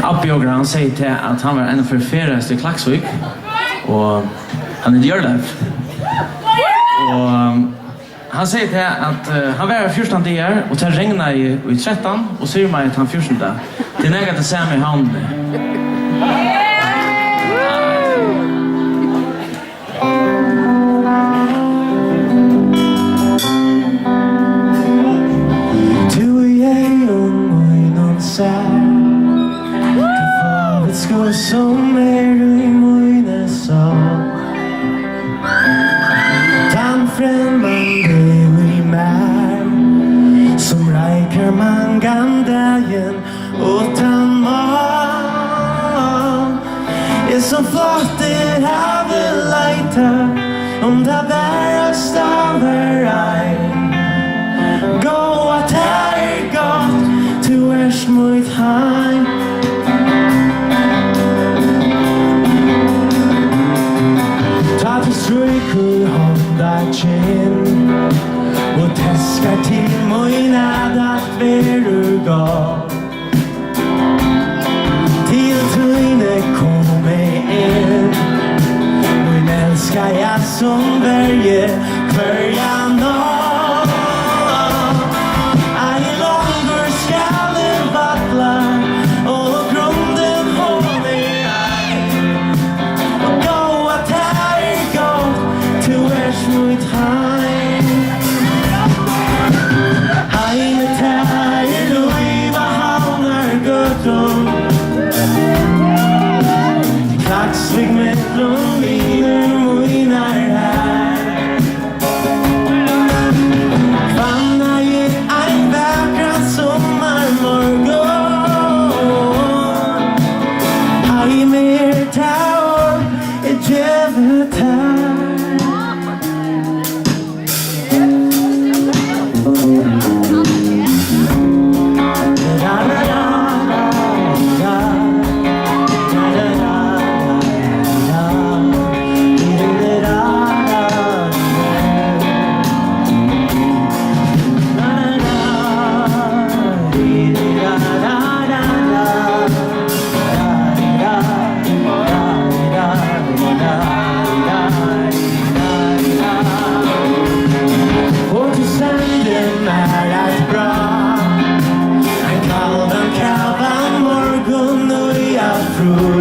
Appbjørger, han sier til at han var en av ferfereste i Klaksvik, og han er Gjørlev. Og han sier til at han var 14 dager, og det regnet i 13, og sier meg at han 14. Det er nægget det samme i hånden. Som i mine sorg Den fremmande i mig Som räker mangan dagen utan mål Är så flott det här vill lejta Om det bara stavar ej Gå att här är gott Du är mot heim Stryker hånda kinn Og teskar til møgnad at veru gav Til tøyne komme inn Møgn elskar jeg som verje Hverja nå Ei longer skal det vattla Og grunden hånd i ei Og gå at mot heim Heimet her i Luiva havnar gøttum Klaksvik mellom viner muinar her Kvanna i ein väkra sommarmorgon Heimet taur djövet her Through